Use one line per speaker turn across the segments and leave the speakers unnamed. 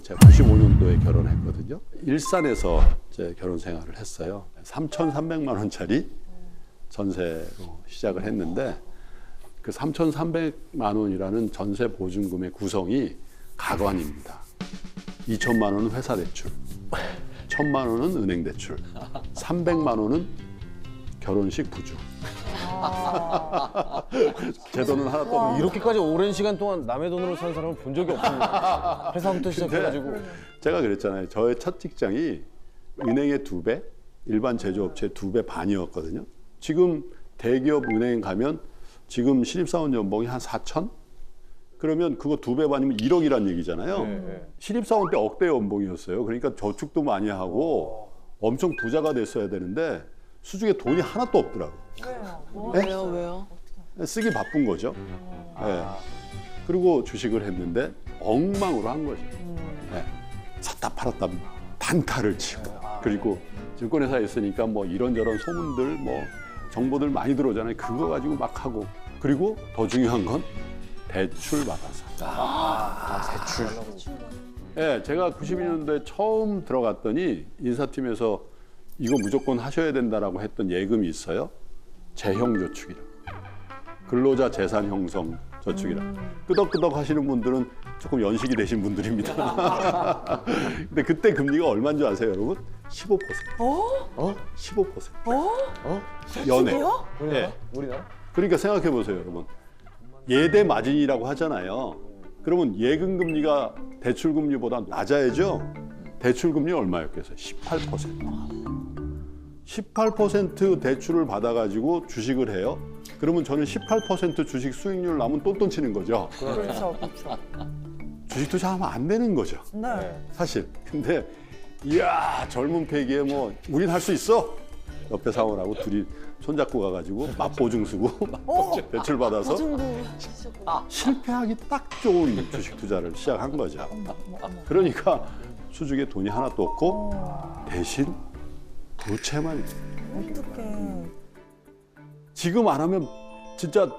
제가 95년도에 결혼했거든요. 일산에서 제 결혼 생활을 했어요. 3,300만 원짜리 전세로 시작을 했는데 그 3,300만 원이라는 전세 보증금의 구성이 가관입니다. 2천만 원은 회사 대출, 1,000만 원은 은행 대출, 300만 원은 결혼식 부주. 제 돈은 하나도 없는.
이렇게까지 오랜 시간 동안 남의 돈으로 산 사람은 본 적이 없습니다. 회사부터 시작해가지고.
제가 그랬잖아요. 저의 첫 직장이 은행의 2배, 일반 제조업체의 2배 반이었거든요. 지금 대기업 은행 가면 지금 신입사원 연봉이 한 4천? 그러면 그거 2배 반이면 1억이란 얘기잖아요.
네.
신입사원 때 억대 연봉이었어요. 그러니까 저축도 많이 하고 엄청 부자가 됐어야 되는데 수중에 돈이 하나도 없더라고요.
왜요? 왜요?
쓰기 바쁜 거죠. 네. 그리고 주식을 했는데 엉망으로 한 거죠. 네. 샀다 팔았다 단타를 치고 그리고 증권회사에 있으니까 뭐 이런저런 소문들 뭐 정보들 많이 들어오잖아요. 그거 가지고 막 하고 그리고 더 중요한 건 대출 받아서.
대출.
네, 제가 92년도에 처음 들어갔더니 인사팀에서 이거 무조건 하셔야 된다라고 했던 예금이 있어요. 재형저축이라고. 근로자 재산 형성 저축이라고. 끄덕끄덕 하시는 분들은 조금 연식이 되신 분들입니다. 근데 그때 금리가 얼마인 줄 아세요, 여러분? 15%. 15%. 연애. 네.
우리나라?
그러니까 생각해 보세요, 여러분. 예대 마진이라고 하잖아요. 그러면 예금 금리가 대출 금리보다 낮아야죠. 대출 금리 얼마였겠어요? 18%. 18% 대출을 받아가지고 주식을 해요. 그러면 저는 18% 주식 수익률 나면 똔똔 치는 거죠.
그렇죠.
주식 투자하면 안 되는 거죠.
네.
사실. 근데 이야 젊은 패기에 뭐 우린 할 수 있어. 옆에 사원하고 둘이 손잡고 가가지고 맞보증 쓰고 대출 받아서 실패하기 딱 좋은 주식 투자를 시작한 거죠. 그러니까 수중에 돈이 하나도 없고 대신 부채만 있어요.
어떡해.
지금 안 하면 진짜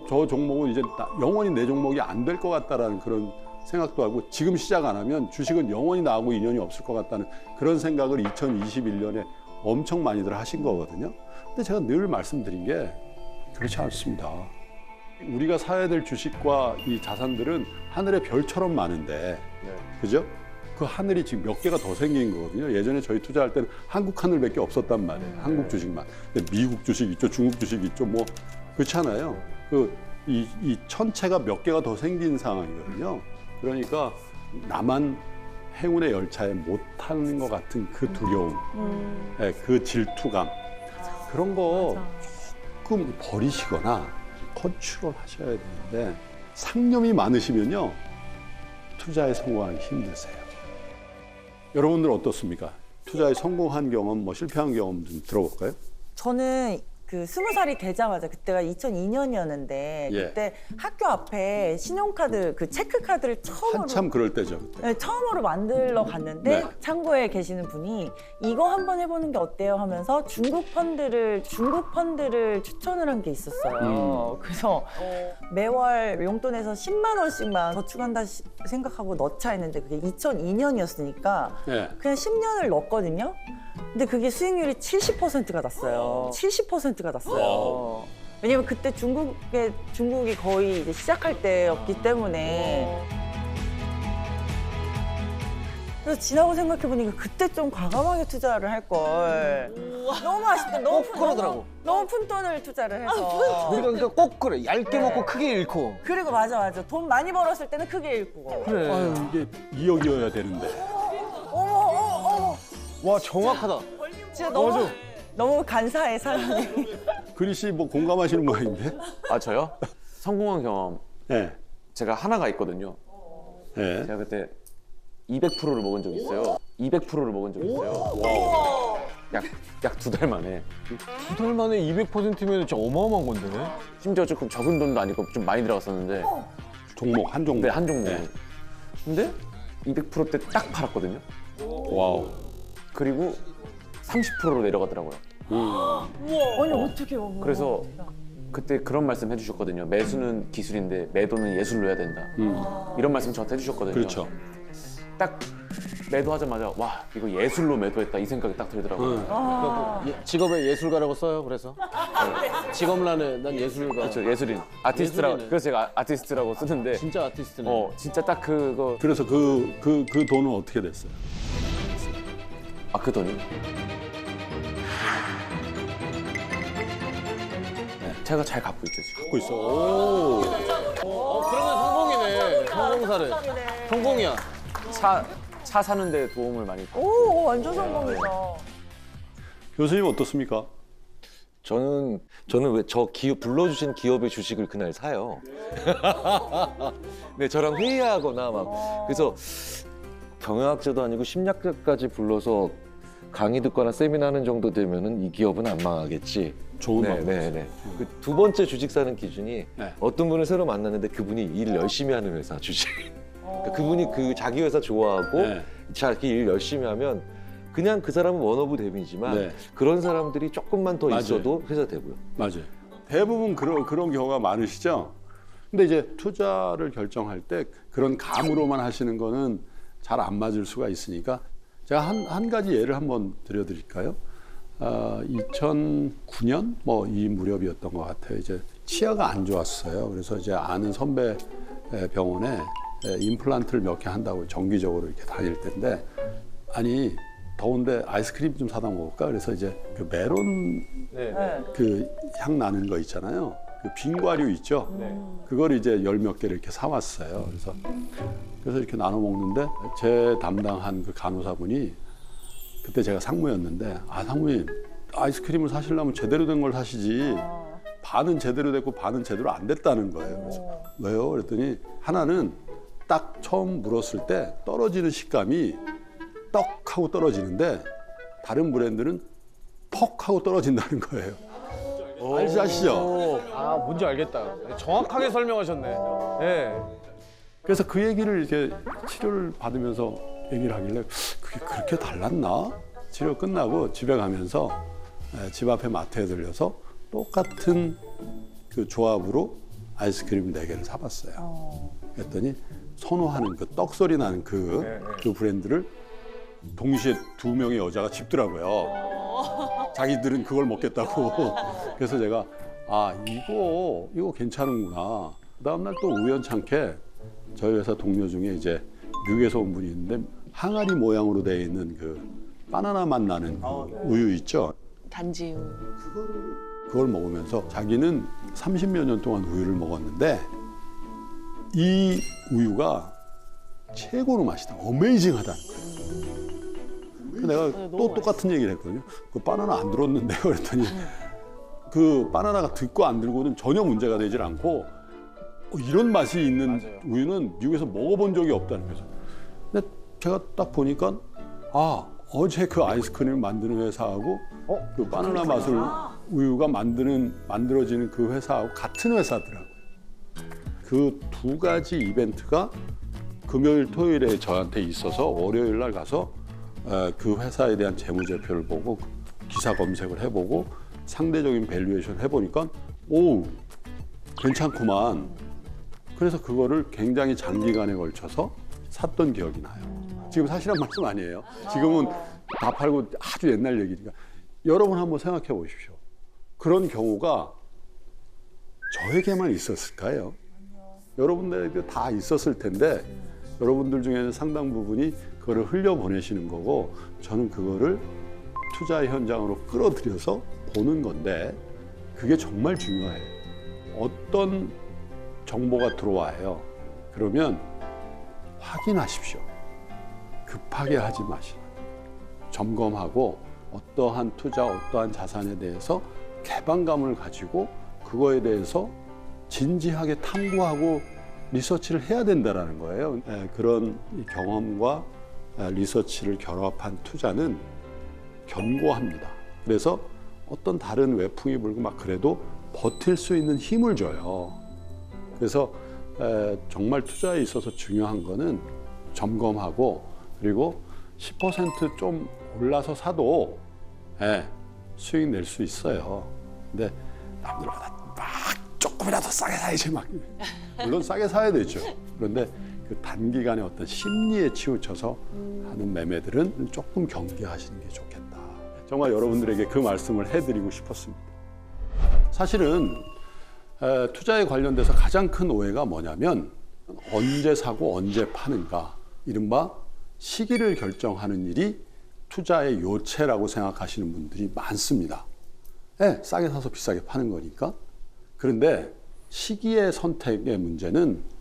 저 종목은 이제 영원히 내 종목이 안 될 것 같다라는 그런 생각도 하고 지금 시작 안 하면 주식은 영원히 나하고 인연이 없을 것 같다는 그런 생각을 2021년에 엄청 많이들 하신 거거든요. 근데 제가 늘 말씀드린 게 그렇지 않습니다. 우리가 사야 될 주식과 이 자산들은 하늘의 별처럼 많은데, 그죠? 그 하늘이 지금 몇 개가 더 생긴 거거든요. 예전에 저희 투자할 때는 한국 하늘밖에 없었단 말이에요. 한국 주식만. 근데 미국 주식 있죠, 중국 주식 있죠, 뭐 그렇잖아요. 이 천체가 몇 개가 더 생긴 상황이거든요. 그러니까 나만 행운의 열차에 못 타는 것 같은 그 두려움, 네, 그 질투감 그런 거 조금 버리시거나 컨트롤 하셔야 되는데 상념이 많으시면요 투자에 성공하기 힘드세요. 여러분들 어떻습니까? 투자에 성공한 경험, 뭐 실패한 경험 좀 들어볼까요?
저는 그 20살이 되자마자 그때가 2002년이었는데
예.
그때 학교 앞에 신용카드 그 체크카드를 처음으로
한참 그럴 때죠. 그때.
네, 처음으로 만들러 갔는데
네.
창고에 계시는 분이 이거 한번 해보는 게 어때요 하면서 중국 펀드를 추천을 한 게 있었어요. 그래서 매월 용돈에서 10만 원씩만 저축한다 생각하고 넣자 했는데 그게 2002년이었으니까
예.
그냥 10년을 넣었거든요. 근데 그게 수익률이 70%가 났어요. 70%가 났어요. 왜냐면 그때 중국이 거의 이제 시작할 때였기 때문에. 그래서 지나고 생각해보니까 그때 좀 과감하게 투자를 할 걸. 너무 아쉽다.
그러더라고.
너무 푼돈을 투자를 해서.
우리가 그러니까 꼭 그래. 얇게 먹고 크게 잃고.
그리고 맞아. 돈 많이 벌었을 때는 크게 잃고.
그래.
아유 이게 2억이어야 되는데.
어머.
와 정확하다.
진짜
맞아.
너무 간사해 사람이.
그리 씨 뭐 공감하시는 모양인데?
아 저요? 성공한 경험
예.
제가 하나가 있거든요.
예.
제가 그때 200%를 먹은 적이 있어요. 200%를 먹은 적이 있어요. 약 2달 만에.
2달 만에 200%면 진짜 어마어마한 건데.
심지어 조금 적은 돈도 아니고 좀 많이 들어갔었는데
종목 한 종목.
네, 한 종목.
네.
근데 200%때 딱 팔았거든요.
와우.
그리고 30%로 내려가더라고요.
아니 어떻게
그래서 그때 그런 말씀 해주셨거든요. 매수는 기술인데 매도는 예술로 해야 된다. 이런 말씀 저한테 해주셨거든요.
그렇죠.
딱 매도하자마자 와 이거 예술로 매도했다 이 생각이 딱 들더라고요.
아,
직업에 예술가라고 써요. 그래서 직업란에 난 예술가.
그렇죠, 예술인, 아티스트라고.
예술인은.
그래서 제가 아티스트라고 쓰는데
진짜 아티스트네.
진짜 딱 그거.
그래서 그 돈은 어떻게 됐어요?
그 돈이? 네, 제가 잘 갖고 있죠 지금.
갖고 있어.
그러면 성공이네. 성공사래. 성공이야.
차 사는 데 도움을 많이.
오, 완전 성공이다.
교수님 어떻습니까?
저는 왜 저 기업 불러주신 기업의 주식을 그날 사요. 네, 저랑 회의하거나 막 그래서 경영학자도 아니고 심리학자까지 불러서 강의 듣거나 세미나 하는 정도 되면은 이 기업은 안 망하겠지.
좋은
네,
방법.
네, 네. 그 두 번째 주식 사는 기준이
네.
어떤 분을 새로 만났는데 그분이 일 열심히 하는 회사 주식. 그러니까 그분이 그 자기 회사 좋아하고
네.
자기 일 열심히 하면 그냥 그 사람은 원오브 댐이지만
네.
그런 사람들이 조금만 더
맞아요.
있어도 회사 되고요.
맞아요. 대부분 그런 경우가 많으시죠. 근데 이제 투자를 결정할 때 그런 감으로만 하시는 거는 잘 안 맞을 수가 있으니까 제가 한 가지 예를 한번 드려드릴까요? 2009년 뭐 이 무렵이었던 것 같아요. 이제 치아가 안 좋았어요. 그래서 이제 아는 선배 병원에 임플란트를 몇 개 한다고 정기적으로 이렇게 다닐 때인데 아니 더운데 아이스크림 좀 사다 먹을까? 그래서 이제 그 메론
네.
그 향 나는 거 있잖아요. 그 빙과류 있죠. 그걸 이제 열 몇 개를 이렇게 사왔어요. 그래서 이렇게 나눠 먹는데 제 담당한 그 간호사분이 그때 제가 상무였는데 상무님 아이스크림을 사시려면 제대로 된 걸 사시지 반은 제대로 됐고 반은 제대로 안 됐다는 거예요. 그래서 왜요? 그랬더니 하나는 딱 처음 물었을 때 떨어지는 식감이 떡 하고 떨어지는데 다른 브랜드는 퍽 하고 떨어진다는 거예요. 아시죠?
뭔지 알겠다. 정확하게 설명하셨네. 네.
그래서 그 얘기를 이렇게 치료를 받으면서 얘기를 하길래 그게 그렇게 달랐나? 치료 끝나고 집에 가면서 집 앞에 마트에 들려서 똑같은 그 조합으로 아이스크림 4개를 사봤어요. 그랬더니 선호하는 그 떡소리 나는 그 브랜드를 동시에 2명의 여자가 집더라고요. 자기들은 그걸 먹겠다고. 그래서 제가 이거 괜찮은구나. 그 다음날 또 우연찮게 저희 회사 동료 중에 이제 미국에서 온 분이 있는데 항아리 모양으로 되어 있는 그 바나나 맛 나는 그 우유 있죠.
단지우.
그걸 먹으면서 자기는 30여 년 동안 우유를 먹었는데 이 우유가 최고로 맛있다. 어메이징하다는 거예요. 내가 또 똑같은 얘기를 했거든요. 그 바나나 안 들었는데요. 그랬더니 그 바나나가 듣고 안 들고는 전혀 문제가 되질 않고 이런 맛이 있는 우유는 미국에서 먹어본 적이 없다는 거죠. 근데 제가 딱 보니까 어제 그 아이스크림을 만드는 회사하고 그 바나나 맛을 우유가 만들어지는 그 회사하고 같은 회사더라고요. 그 두 가지 이벤트가 금요일, 토요일에 저한테 있어서 월요일 날 가서 그 회사에 대한 재무제표를 보고 기사 검색을 해보고 상대적인 밸류에이션 해보니까 괜찮구만. 그래서 그거를 굉장히 장기간에 걸쳐서 샀던 기억이 나요. 지금 사실한 말씀 아니에요. 지금은 다 팔고 아주 옛날 얘기니까. 여러분 한번 생각해 보십시오. 그런 경우가 저에게만 있었을까요? 여러분들에게 다 있었을 텐데 여러분들 중에는 상당 부분이 그거를 흘려보내시는 거고 저는 그거를 투자 현장으로 끌어들여서 보는 건데 그게 정말 중요해요. 어떤 정보가 들어와요. 그러면 확인하십시오. 급하게 하지 마시고 점검하고 어떠한 투자, 어떠한 자산에 대해서 개방감을 가지고 그거에 대해서 진지하게 탐구하고 리서치를 해야 된다는 거예요. 그런 경험과 리서치를 결합한 투자는 견고합니다. 그래서 어떤 다른 외풍이 불고 막 그래도 버틸 수 있는 힘을 줘요. 그래서 정말 투자에 있어서 중요한 거는 점검하고 그리고 10% 좀 올라서 사도 수익 낼 수 있어요. 근데 남들보다 막 조금이라도 싸게 사야지 막 물론 싸게 사야 되죠. 그런데 그 단기간의 어떤 심리에 치우쳐서 하는 매매들은 조금 경계하시는 게 좋겠다. 정말 여러분들에게 그 말씀을 해드리고 싶었습니다. 사실은 투자에 관련돼서 가장 큰 오해가 뭐냐면 언제 사고 언제 파는가, 이른바 시기를 결정하는 일이 투자의 요체라고 생각하시는 분들이 많습니다. 싸게 사서 비싸게 파는 거니까. 그런데 시기의 선택의 문제는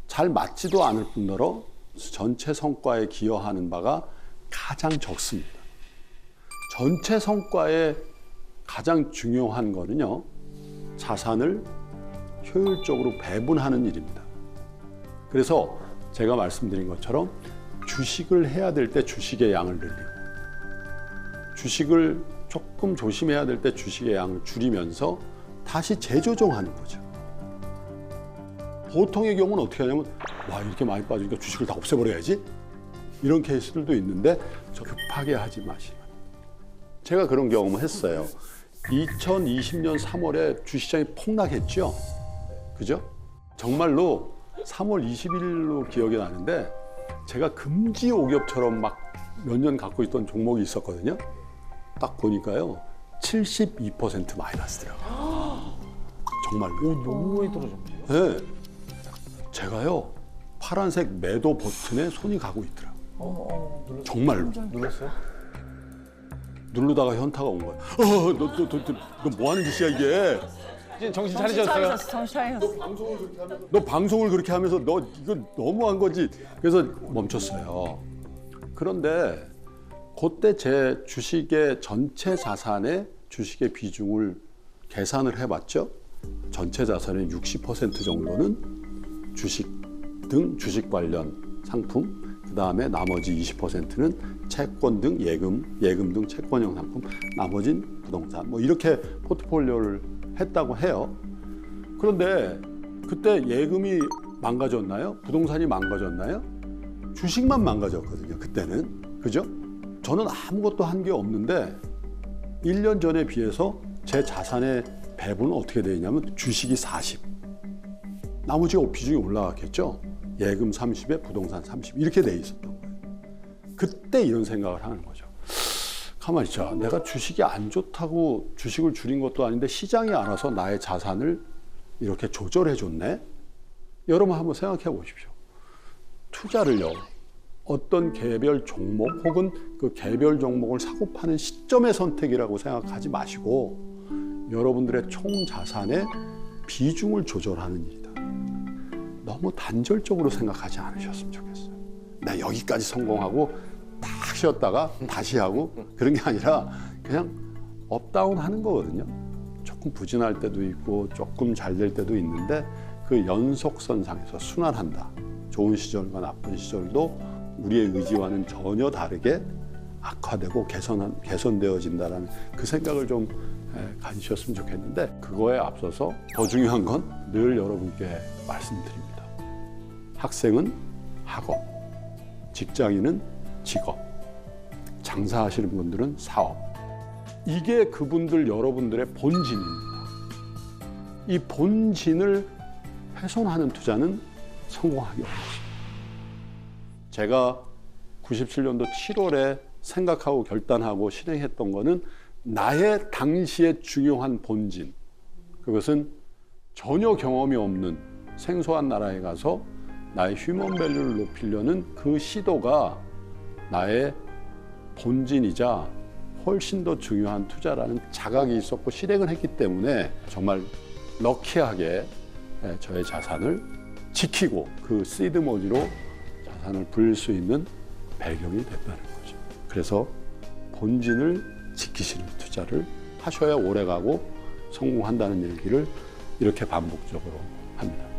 잘 맞지도 않을 뿐더러 전체 성과에 기여하는 바가 가장 적습니다. 전체 성과에 가장 중요한 거는요, 자산을 효율적으로 배분하는 일입니다. 그래서 제가 말씀드린 것처럼 주식을 해야 될 때 주식의 양을 늘리고, 주식을 조금 조심해야 될 때 주식의 양을 줄이면서 다시 재조정하는 거죠. 보통의 경우는 어떻게 하냐면, 와, 이렇게 많이 빠지니까 주식을 다 없애버려야지, 이런 케이스들도 있는데 급하게 하지 마시면. 제가 그런 경험을 했어요. 2020년 3월에 주식시장이 폭락했죠. 그죠? 정말로 3월 20일로 기억이 나는데, 제가 금지 옥엽처럼 막 몇 년 갖고 있던 종목이 있었거든요. 딱 보니까요, 72% 마이너스더라고요. 정말로.
너무 많이 떨어졌네요.
네. 제가요, 파란색 매도 버튼에 손이 가고 있더라고요. 정말로.
눌렀어요?
누르다가 현타가 온 거예요. 너 뭐 하는 짓이야, 이게?
이제 정신
정신
차리셨어요?
차리셨어, 정신 차리셨어.
너 방송을 그렇게 하면서 너 이거 너무한 거지. 그래서 멈췄어요. 그런데 그때 제 주식의 전체 자산의 주식의 비중을 계산을 해봤죠. 전체 자산의 60% 정도는 주식 등 주식 관련 상품, 그 다음에 나머지 20%는 채권 등 예금 등 채권형 상품, 나머진 부동산, 뭐 이렇게 포트폴리오를 했다고 해요. 그런데 그때 예금이 망가졌나요? 부동산이 망가졌나요? 주식만 망가졌거든요, 그때는. 그죠? 저는 아무것도 한 게 없는데 1년 전에 비해서 제 자산의 배분은 어떻게 되어 있냐면 주식이 40, 나머지가 비중이 올라갔겠죠. 예금 30에 부동산 30 이렇게 돼 있었던 거예요. 그때 이런 생각을 하는 거죠. 가만히 있자. 내가 주식이 안 좋다고 주식을 줄인 것도 아닌데 시장이 알아서 나의 자산을 이렇게 조절해 줬네. 여러분 한번 생각해 보십시오. 투자를요, 어떤 개별 종목 혹은 그 개별 종목을 사고 파는 시점의 선택이라고 생각하지 마시고 여러분들의 총 자산의 비중을 조절하는 일이다. 너무 단절적으로 생각하지 않으셨으면 좋겠어요. 나 여기까지 성공하고 딱 쉬었다가 다시 하고 그런 게 아니라 그냥 업다운 하는 거거든요. 조금 부진할 때도 있고 조금 잘 될 때도 있는데 그 연속선상에서 순환한다. 좋은 시절과 나쁜 시절도 우리의 의지와는 전혀 다르게 악화되고 개선되어진다라는 그 생각을 좀 가지셨으면 좋겠는데, 그거에 앞서서 더 중요한 건 늘 여러분께 말씀드립니다. 학생은 학업, 직장인은 직업, 장사하시는 분들은 사업. 이게 그분들 여러분들의 본진입니다. 이 본진을 훼손하는 투자는 성공하기 어렵습니다. 제가 97년도 7월에 생각하고 결단하고 실행했던 거는 나의 당시에 중요한 본진, 그것은 전혀 경험이 없는 생소한 나라에 가서 나의 휴먼 밸류를 높이려는 그 시도가 나의 본진이자 훨씬 더 중요한 투자라는 자각이 있었고 실행을 했기 때문에 정말 럭키하게 저의 자산을 지키고 그 시드 머니로 자산을 불릴 수 있는 배경이 됐다는 거죠. 그래서 본진을 지키시는 투자를 하셔야 오래가고 성공한다는 얘기를 이렇게 반복적으로 합니다.